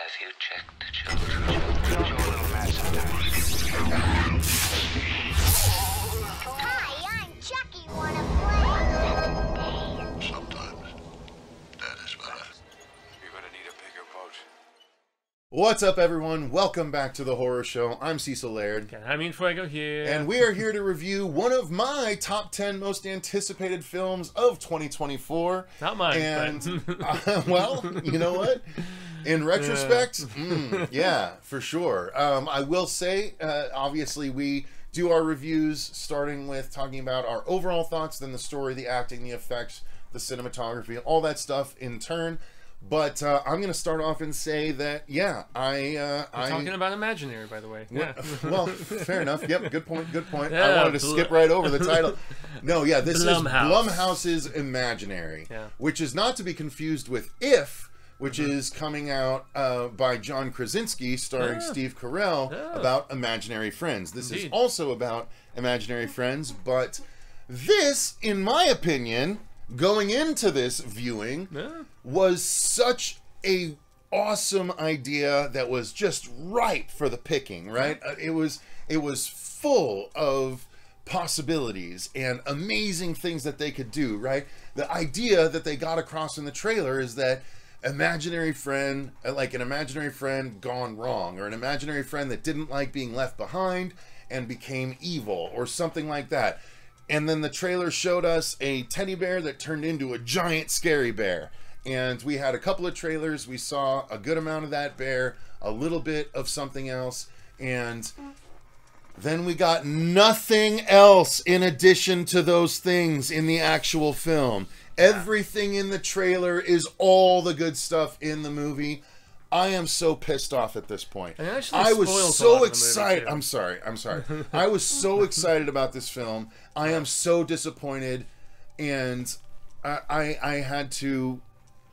Have you checked the children? You're a little mad sometimes. Hi, I'm Chucky. Wanna play? Sometimes that is better. You're gonna need a bigger boat. What's up, everyone? Welcome back to the Horror Show. I'm Cecil Laird. Jaime Fuego here. And we are here to review one of my top 10 most anticipated films of 2024. Not mine, and, but... well, you know what? In retrospect, yeah, for sure. I will say, obviously, we do our reviews starting with talking about our overall thoughts, then the story, the acting, the effects, the cinematography, all that stuff in turn. But I'm going to start off and say that, yeah, We're talking about Imaginary, by the way. Yeah. Well, fair enough. Yep, good point, good point. Yeah, I wanted to skip right over the title. No, yeah, this Blumhouse. is Blumhouse's Imaginary, which is not to be confused with If, which is coming out by John Krasinski, starring Steve Carell, about imaginary friends. This is also about imaginary friends, but this, in my opinion, going into this viewing, was such a awesome idea that was just ripe for the picking, right? It was full of possibilities and amazing things that they could do, right? The idea that they got across in the trailer is that imaginary friend, like an imaginary friend gone wrong, or an imaginary friend that didn't like being left behind and became evil, or something like that. And then the trailer showed us a teddy bear that turned into a giant scary bear. And we had a couple of trailers. We saw a good amount of that bear, a little bit of something else, and then we got nothing else in addition to those things in the actual film. Everything in the trailer is all the good stuff in the movie. I am so pissed off at this point. I was so excited. I'm sorry. I was so excited about this film. I am so disappointed, and I had to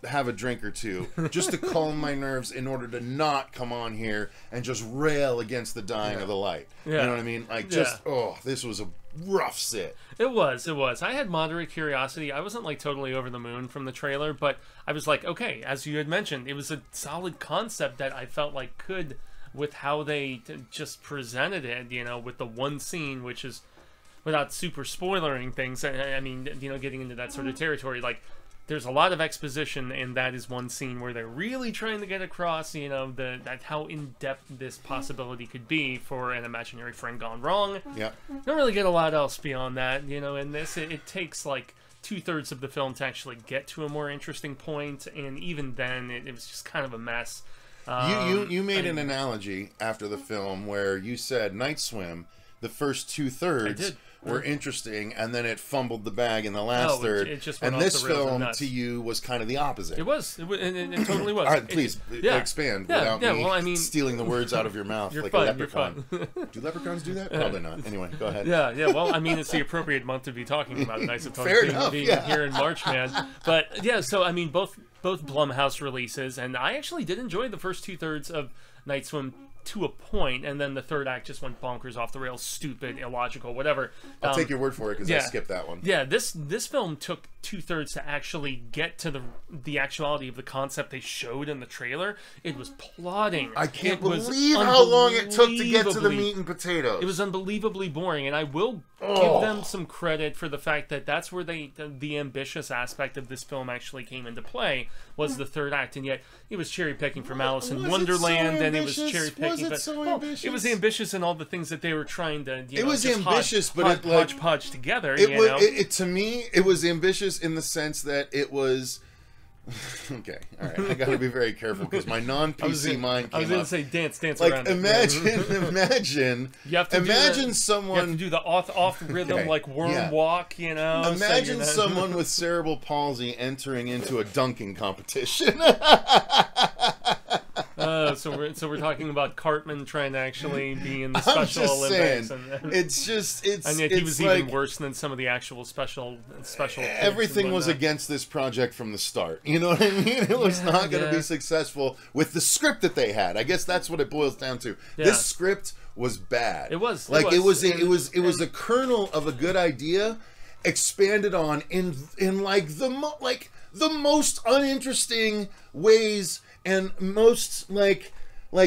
have a drink or two just to calm my nerves in order to not come on here and just rail against the dying of the light. You know what I mean? Like, just, this was a rough sit. It was. I had moderate curiosity. I wasn't like totally over the moon from the trailer, but I was like, okay, as you had mentioned, it was a solid concept that I felt like could, with how they just presented it, you know, with the one scene, which is, without super spoilering things, I mean, you know, getting into that sort of territory, like, there's a lot of exposition, and that is one scene where they're really trying to get across, you know, that how in-depth this possibility could be for an imaginary friend gone wrong. Yeah. Don't really get a lot else beyond that, you know, in this. It takes, like, 2/3 of the film to actually get to a more interesting point, and even then, it was just kind of a mess. You made an analogy after the film where you said Night Swim, the first 2/3 were interesting, and then it fumbled the bag in the last third. It just went and off this the rails film, and to you, was kind of the opposite. It totally was. All right, please expand without me well, I mean, stealing the words out of your mouth like a leprechaun. Do leprechaums do that? Probably not. Anyway, go ahead. Yeah. Well, I mean, it's the appropriate month to be talking about Nights of Fair enough, being here in March, man. But yeah, so I mean, both Blumhouse releases, and I actually did enjoy the first 2/3 of Night Swim to a point, and then the third act just went bonkers, off the rails, stupid, illogical, whatever. I'll take your word for it, because I skipped that one. Yeah, this film took 2/3 to actually get to the actuality of the concept they showed in the trailer. It was plotting. I can't believe how long it took to get to the meat and potatoes. It was unbelievably boring, and I will give them some credit for the fact that that's where the ambitious aspect of this film actually came into play, was the third act, and yet it was cherry picking from Alice in Wonderland, and it was cherry picking. It was ambitious in all the things that they were trying to. It was ambitious, but it hodgepodge together. To me, it was ambitious in the sense that it was. Okay, all right. I got to be very careful because my non-PC mind came up. I was going to say dance like, around. Imagine. You have to imagine someone. You have to do the off rhythm like worm walk. You know. Imagine someone with cerebral palsy entering into a dunking competition. So we're talking about Cartman trying to actually be in the Special Olympics. Saying, and yet he was like, even worse than some of the actual special. Everything was against this project from the start. You know what I mean? It was not going to be successful with the script that they had. I guess that's what it boils down to. Yeah. This script was bad. It was like it was a kernel of a good idea, expanded on in like the most uninteresting ways and most like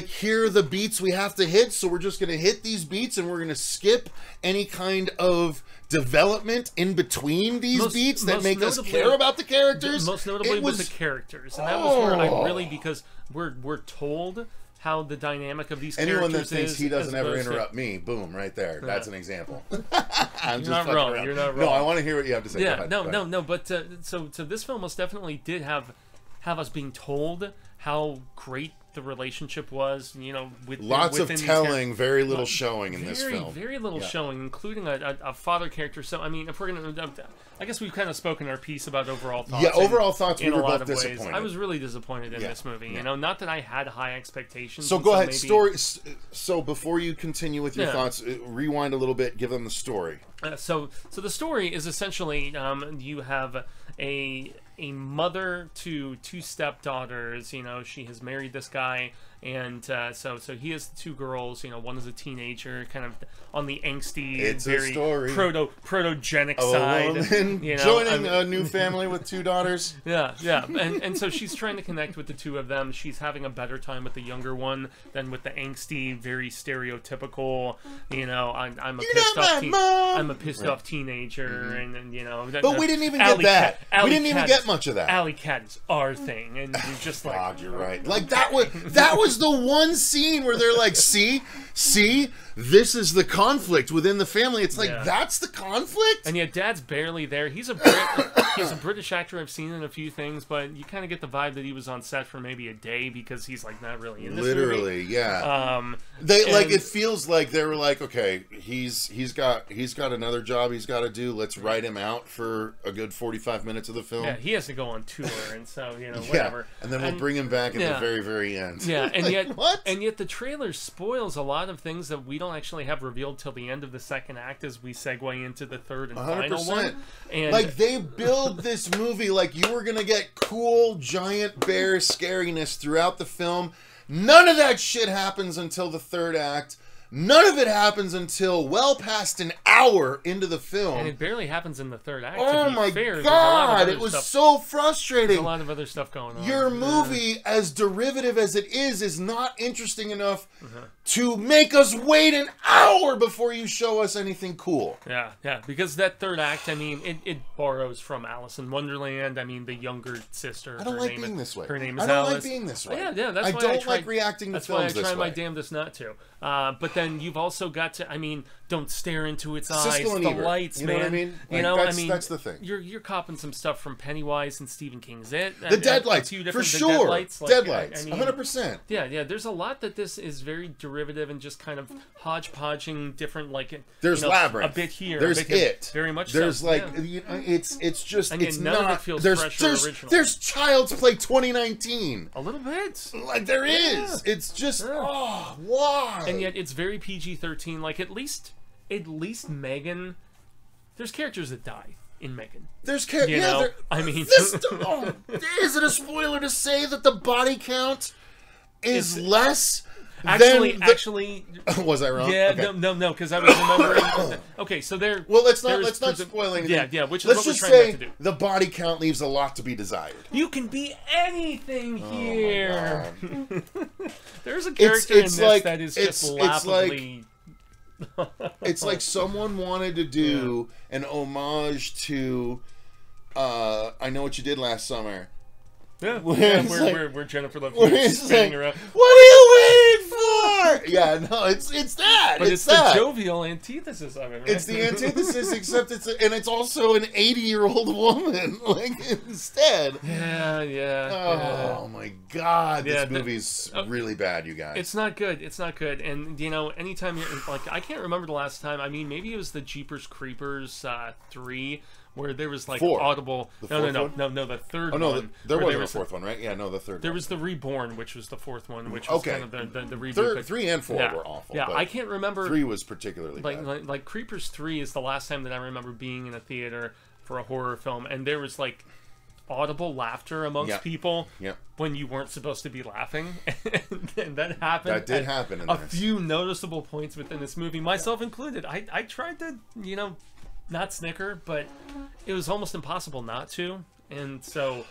here are the beats we have to hit, so we're just going to hit these beats and we're going to skip any kind of development in between these beats that make us care about the characters. Most notably with the characters, and that was where I really, because we're told how the dynamic of these characters is. Anyone that thinks he doesn't ever interrupt me, boom, right there. Yeah. That's an example. You're not wrong. You're not wrong. No, I want to hear what you have to say. Yeah, no. But so this film most definitely did have us being told how great the relationship was, you know, with lots of telling, very little showing in this film. Very little showing, including a father character. So I mean, if we're gonna, I guess we've kind of spoken our piece about overall thoughts. Yeah, overall thoughts. We were both ways. disappointed. I was really disappointed in this movie. You know, not that I had high expectations. So go ahead, story. So before you continue with your thoughts, rewind a little bit. Give them the story. So the story is essentially you have a mother to two stepdaughters. You know, she has married this guy, and so he has two girls. You know, one is a teenager, kind of on the angsty, very protogenic side. You know, joining a new family with two daughters. Yeah, and so she's trying to connect with the two of them. She's having a better time with the younger one than with the angsty, very stereotypical. You know, I'm a pissed off teenager, and you know. But we didn't even get that. We didn't even get much of that. Alley cat is our thing, and you're just like, God, you're right. Like that was the one scene where they're like, see, this is the conflict within the family. It's like that's the conflict. And yet, Dad's barely there. He's a British actor. I've seen in a few things, but you kind of get the vibe that he was on set for maybe a day because he's like not really in this movie. Yeah. It feels like they were like, okay, he's got another job he's got to do. Let's write him out for a good 45 minutes of the film. Yeah, he has to go on tour, and so you know whatever. And then we'll bring him back at the very, very end. Yeah, and like, yet what? And yet the trailer spoils a lot of things that we don't actually have revealed till the end of the second act as we segue into the third and 100%. final one. And like they build this movie like you were gonna get cool giant bear scariness throughout the film. None of that shit happens until the third act. None of it happens until well past an hour into the film. And it barely happens in the third act. Oh my God, it was so frustrating. There's a lot of other stuff going on. Your movie, as derivative as it is not interesting enough to make us wait an hour before you show us anything cool. Yeah, because that third act, I mean, it borrows from Alice in Wonderland. I mean, the younger sister. I don't like being this way. Her name is Alice. I don't Alice. like being this way. Yeah, that's I why don't like reacting to films this way. That's why I try my damnedest not to. But then you've also got to, I mean, don't stare into its eyes. Siskel and the Ebert. lights, you know man. What I mean? Like, you know, that's, I mean, that's the thing. You're copping some stuff from Pennywise and Stephen King's It. The Deadlights, for sure. Deadlights, 100%. Yeah. There's a lot that this is very derivative and just kind of hodgepodging different, like there's Labyrinth, a bit here, there's a bit It, very much. There's so, like it's just and it's none not. Of it feels there's fresh or original. There's Child's Play 2019. A little bit, like there is. It's just why? And yet it's very PG-13. Like at least Megan. There's characters that die in Megan. There's characters. You know? Yeah, I mean, is it a spoiler to say that the body count is less? Actually, was I wrong? Yeah, okay. no, because I was remembering. Okay, so there. Well, let's not spoil anything. Yeah, which is let's what we're just trying say not to do. The body count leaves a lot to be desired. You can be anything here. Oh There's a character in this that is just laughably. It's like someone wanted to do an homage to I Know What You Did Last Summer. Yeah, where Jennifer Love Hewitt's spinning around. What are you waiting for? Yeah, no, it's that. But it's the jovial antithesis of it, right? It's the antithesis, except it's also an 80-year-old woman, like, instead. Yeah. Oh my God, this movie's really bad, you guys. It's not good. And you know, anytime you're like, I can't remember the last time. I mean, maybe it was the Jeepers Creepers 3. Where there was like 4. audible. The the third one. Oh no, there wasn't a fourth one, right? Yeah, no, the third. There was the Reborn, which was the fourth one, which was kind of the reboot. 3 and 4 were awful. Yeah, I can't remember. 3 was particularly bad. Like Creepers 3 is the last time that I remember being in a theater for a horror film, and there was like audible laughter amongst people when you weren't supposed to be laughing, and that happened. That did happen in a few noticeable points within this movie, myself included. I tried to, not snicker, but it was almost impossible not to. And so,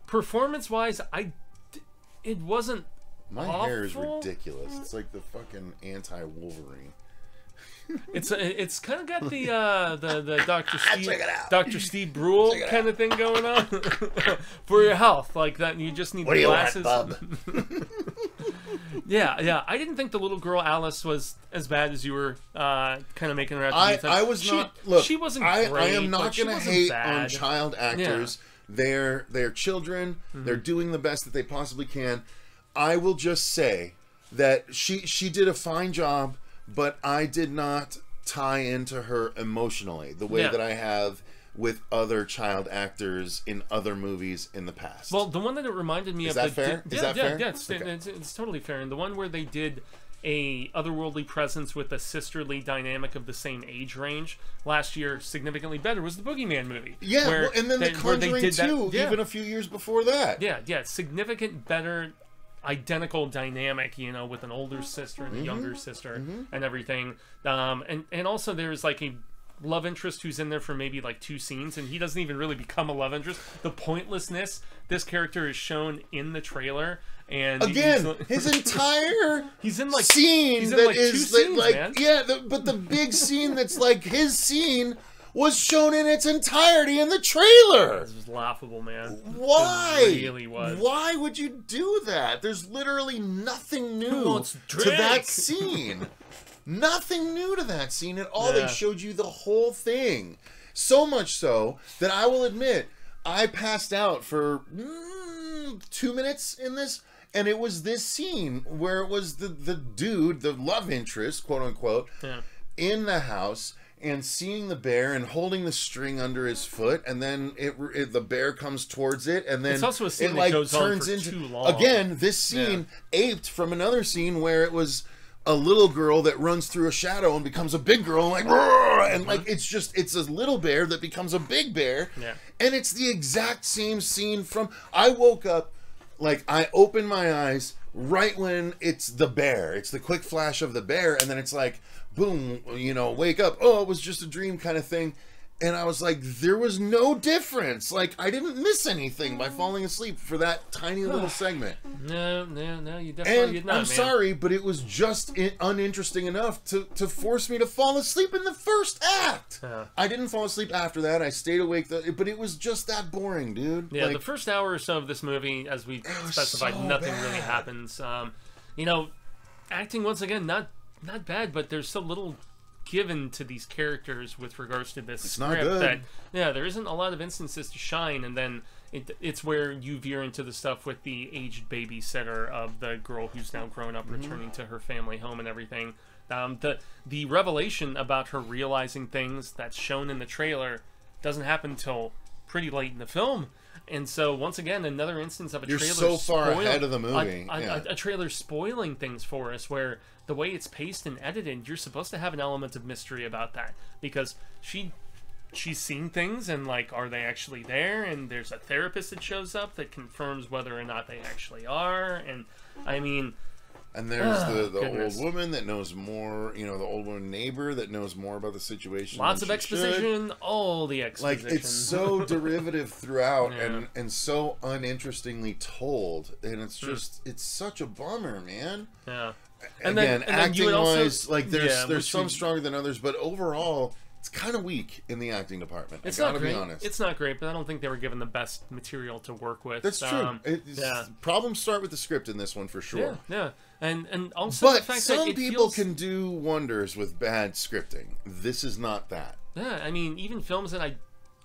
performance-wise, it wasn't My awful. hair is ridiculous. It's like the fucking anti-Wolverine. It's kind of got the Dr. Steve Brule kind of thing going on for your health, like that. You just need the glasses. Yeah. I didn't think the little girl Alice was as bad as you were kind of making her out to be. I was not. Look, she wasn't great. I am not going to hate bad. on child actors. Yeah. They're children. They're doing the best that they possibly can. I will just say that she did a fine job, but I did not tie into her emotionally the way that I have with other child actors in other movies in the past. Well, the one that it reminded me is of... That fair? Is that fair? Yeah, it's totally fair. And the one where they did a otherworldly presence with a sisterly dynamic of the same age range last year, significantly better, was the Boogeyman movie. Yeah, well, and then The Conjuring 2, even a few years before that. Yeah, significant better... identical dynamic, you know, with an older sister and a younger sister and everything. And also there's like a love interest who's in there for maybe like 2 scenes, and he doesn't even really become a love interest. The pointlessness this character is shown in the trailer, and again, his entire he's in like scene he's in that like is 2 scenes, like man. But the big scene that's like his scene was shown in its entirety in the trailer. This was laughable, man. Why? It really was. Why would you do that? There's literally nothing new to that scene. Nothing new to that scene at all. They showed you the whole thing. So much so that I will admit, I passed out for 2 minutes in this, and it was this scene where it was the dude, the love interest, quote unquote, in the house, and seeing the bear and holding the string under his foot, and then the bear comes towards it, and then it's also a scene it that goes turns on for into too long. Again, this scene aped from another scene where it was a little girl that runs through a shadow and becomes a big girl, and like it's a little bear that becomes a big bear, and it's the exact same scene from. I woke up, like I opened my eyes right when it's the bear. It's the quick flash of the bear, and then it's like, boom, you know, wake up. Oh, it was just a dream kind of thing. And I was like, there was no difference. Like, I didn't miss anything by falling asleep for that tiny little segment. No, you definitely did not, I'm sorry, but it was just uninteresting enough to force me to fall asleep in the first act. I didn't fall asleep after that. I stayed awake, but it was just that boring, dude. Yeah, like, the first hour or so of this movie, as we specified, nothing really happens. You know, acting, once again, not bad, but there's so little given to these characters with regards to this script that there isn't a lot of instances to shine, and then it's where you veer into the stuff with the aged babysitter of the girl who's now grown up, returning to her family home and everything. The revelation about her realizing things that's shown in the trailer doesn't happen till pretty late in the film. And so, once again, another instance of a trailer so far ahead of the movie. A trailer spoiling things for us, where the way it's paced and edited, you're supposed to have an element of mystery about that. Because she's seen things, and, like, are they actually there? And there's a therapist that shows up that confirms whether or not they actually are. And, I mean... And there's the old woman that knows more, you know, the old woman neighbor that knows more about the situation. Lots of exposition, all the exposition. Like, it's so derivative throughout and so uninterestingly told. And it's just, it's such a bummer, man. Yeah. And then acting-wise, like, there's some stronger than others, but overall... It's kind of weak in the acting department. It's I gotta not great. be honest. It's not great, but I don't think they were given the best material to work with. That's true. Problems start with the script in this one for sure. Yeah. And also but the fact some that people can do wonders with bad scripting. This is not that. Yeah, I mean, even films that I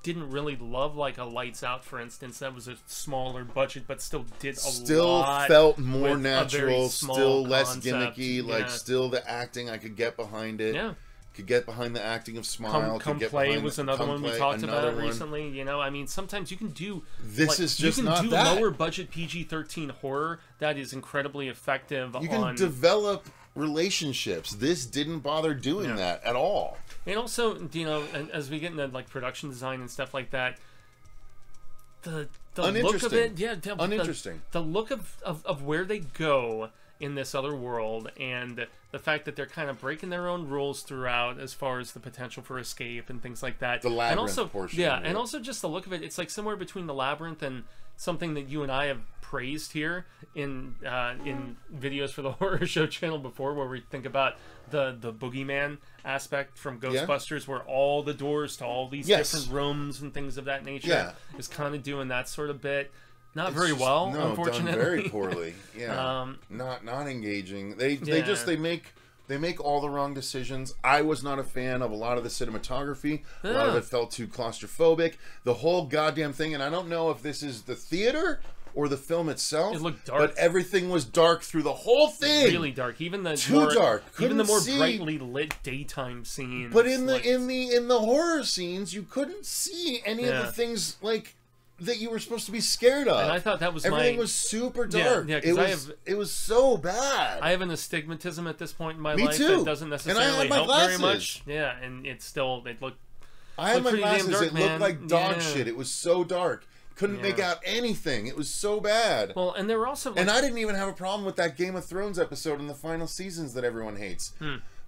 didn't really love, like a Lights Out, for instance, that was a smaller budget, but still did a lot. Felt more natural, still less gimmicky. Like, still the acting, I could get behind it. Yeah. Could get behind the acting of Smile. Come Play was another one we talked about recently. You know, I mean, sometimes you can do... This is just not that. You can do lower budget PG-13 horror that is incredibly effective. You can develop relationships. This didn't bother doing that at all. And also, you know, as we get into like production design and stuff like that, the look of it, uninteresting. The look of where they go in this other world, and the fact that they're kind of breaking their own rules throughout as far as the potential for escape and things like that. The labyrinth and also, portion. Yeah, and also just the look of it, it's like somewhere between the labyrinth and something that you and I have praised here in videos for the horror show channel before, where we think about the boogeyman aspect from Ghostbusters, where all the doors to all these different rooms and things of that nature is kind of doing that sort of bit. Not very well, unfortunately. Done very poorly. Yeah, not engaging. They make all the wrong decisions. I was not a fan of a lot of the cinematography. A lot of it felt too claustrophobic. The whole goddamn thing, and I don't know if this is the theater or the film itself. It looked dark, but everything was dark through the whole thing. Really dark, even the dark. Even the more brightly lit daytime scenes. But in the horror scenes, you couldn't see any of the things like that you were supposed to be scared of. And I thought that was everything was super dark. Yeah, it was so bad. I have an astigmatism at this point in my Me life too. that doesn't necessarily help very much. Yeah, and it looked. I had my glasses. Dark, it looked like dog shit. It was so dark. Couldn't make out anything. It was so bad. Well, and there were also and I didn't even have a problem with that Game of Thrones episode in the final seasons that everyone hates.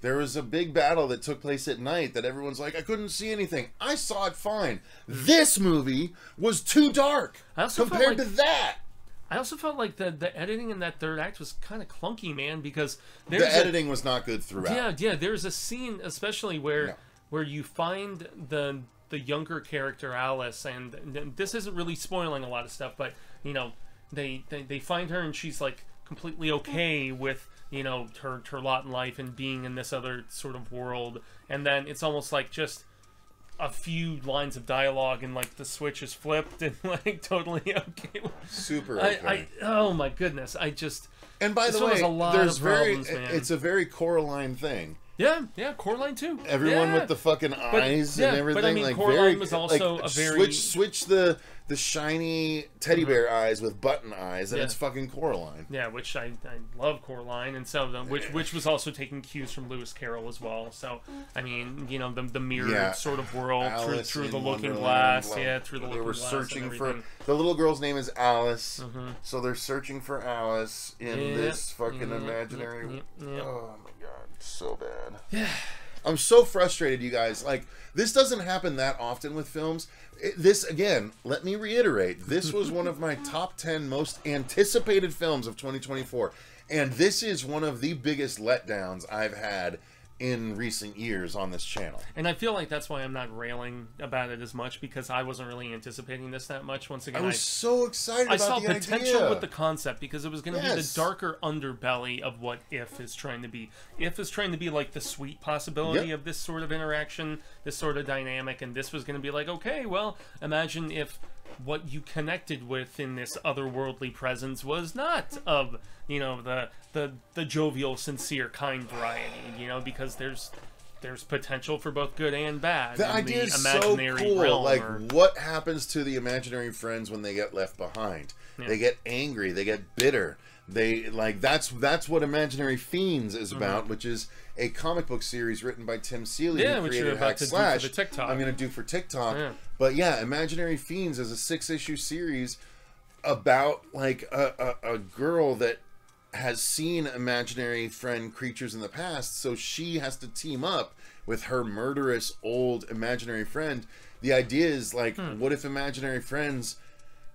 There was a big battle that took place at night that everyone's like, I couldn't see anything. I saw it fine. This movie was too dark compared to that. I also felt like the editing in that third act was kind of clunky, man, because the editing was not good throughout. Yeah. There's a scene, especially where you find the younger character Alice, and this isn't really spoiling a lot of stuff, but you know, they find her and she's like completely okay with, you know, her lot in life and being in this other sort of world, and then it's almost like just a few lines of dialogue and like the switch is flipped and like totally okay. Super okay. Oh my goodness, and by the way, it's a very Coraline thing. Yeah, Coraline too. Everyone with the fucking eyes and everything. But I mean, like Coraline was also like, a very switch the shiny teddy bear eyes with button eyes, and it's fucking Coraline. Yeah, which I love Coraline, and so which was also taking cues from Lewis Carroll as well. So I mean, you know, the mirrored sort of world through the looking glass. Through the looking glass. They were searching for the little girl's name is Alice, so they're searching for Alice in this fucking imaginary. Oh my god, so bad. Yeah. I'm so frustrated, you guys. Like, this doesn't happen that often with films. This, again, let me reiterate, this was one of my top 10 most anticipated films of 2024. And this is one of the biggest letdowns I've had in recent years on this channel. And I feel like that's why I'm not railing about it as much, because I wasn't really anticipating this that much. Once again, I was so excited about the idea. I saw potential with the concept, because it was going to be the darker underbelly of what If is trying to be. If is trying to be like the sweet possibility of this sort of interaction, this sort of dynamic, and this was going to be like, okay, well, imagine if what you connected with in this otherworldly presence was not of, you know, the jovial, sincere, kind variety, you know, because there's potential for both good and bad. The idea is so cool. Like, what happens to the imaginary friends when they get left behind? They get angry. They get bitter. They like that's what Imaginary Fiends is about, which is a comic book series written by Tim Seeley, who which you're created about to do for the TikTok. I'm going to do for TikTok. But yeah, Imaginary Fiends is a 6-issue series about like a girl that has seen imaginary friend creatures in the past, so she has to team up with her murderous old imaginary friend. The idea is like, what if imaginary friends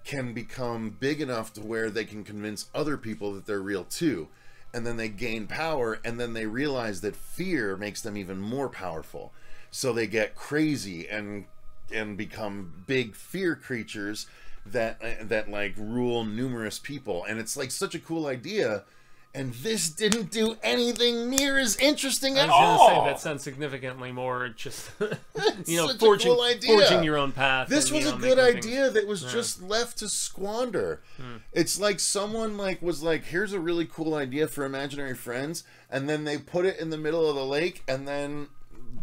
can become big enough to where they can convince other people that they're real too, and then they gain power, and then they realize that fear makes them even more powerful, so they get crazy and become big fear creatures that like rule numerous people. And it's like such a cool idea, and this didn't do anything near as interesting at all. I was going to say, that sounds significantly more just, you know, forging your own path. This was a good idea that was just left to squander. It's like someone was like, here's a really cool idea for imaginary friends, and then they put it in the middle of the lake and then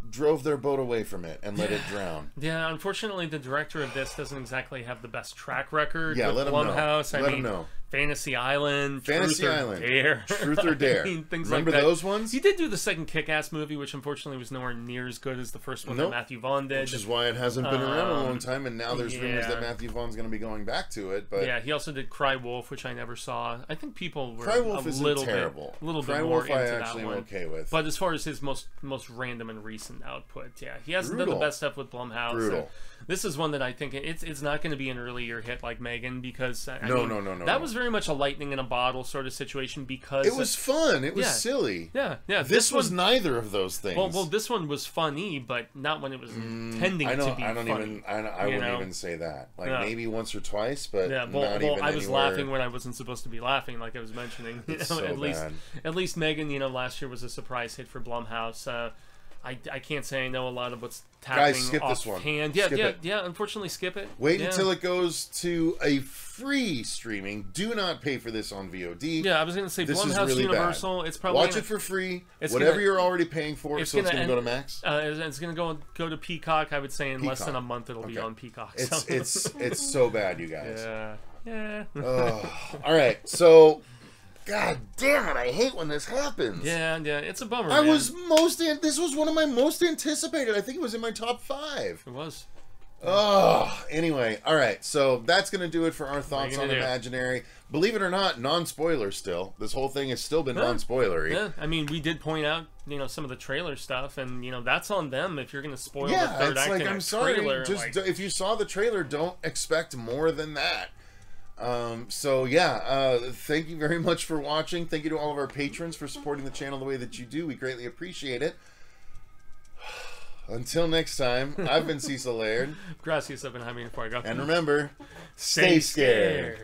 drove their boat away from it and let it drown. Yeah, unfortunately, the director of this doesn't exactly have the best track record with let him Blumhouse. know. Let him know. Fantasy Island, Fantasy Truth or Island, Dare. Truth or Dare. I mean, things Remember like that. those ones? He did do the second Kick-Ass movie, which unfortunately was nowhere near as good as the first one that Matthew Vaughn did. Which is why it hasn't been around in a long time, and now there's rumors that Matthew Vaughn's going to be going back to it. But yeah, he also did Cry Wolf, which I never saw. I think people were Cry Wolf a isn't little terrible. bit, little Cry bit more Wolf into I that actually one. am okay with. But as far as his most random and recent output, yeah, he hasn't done the best stuff with Blumhouse. Brutal. This is one that I think it's not going to be an earlier hit like Megan, because No. That was very much a lightning in a bottle sort of situation, because it was fun. It was silly. Yeah. This was neither of those things. Well, this one was funny, but not when it was intending to be funny. I wouldn't even say that. Like maybe once or twice, but not even I was anywhere. laughing when I wasn't supposed to be laughing, like I was mentioning. So at least Megan, last year was a surprise hit for Blumhouse. I can't say I know a lot of what's happening. Guys, skip this one. Offhand. Yeah. Unfortunately, skip it. Wait until it goes to a free streaming. Do not pay for this on VOD. Yeah, I was going to say this Blumhouse really Universal. Bad. It's probably watch it for free. Whatever you're already paying for. It's going to go to Max. It's going to go to Peacock. I would say in less than a month it'll be on Peacock. So. It's so bad, you guys. Yeah. All right, so. God damn it! I hate when this happens. Yeah, it's a bummer. This was one of my most anticipated. I think it was in my top 5. It was. Anyway, all right. So that's gonna do it for our thoughts on Imaginary. Believe it or not, non-spoiler still. This whole thing has still been non-spoilery. Yeah, I mean, we did point out, some of the trailer stuff, and that's on them if you're gonna spoil the Yeah, third it's act like in a I'm sorry. trailer. Just if you saw the trailer, don't expect more than that. Thank you very much for watching. Thank you to all of our patrons for supporting the channel the way that you do. We greatly appreciate it. Until next time, I've been Cecil Laird. Gracias, I've been Jaime before I go. And remember, stay scared.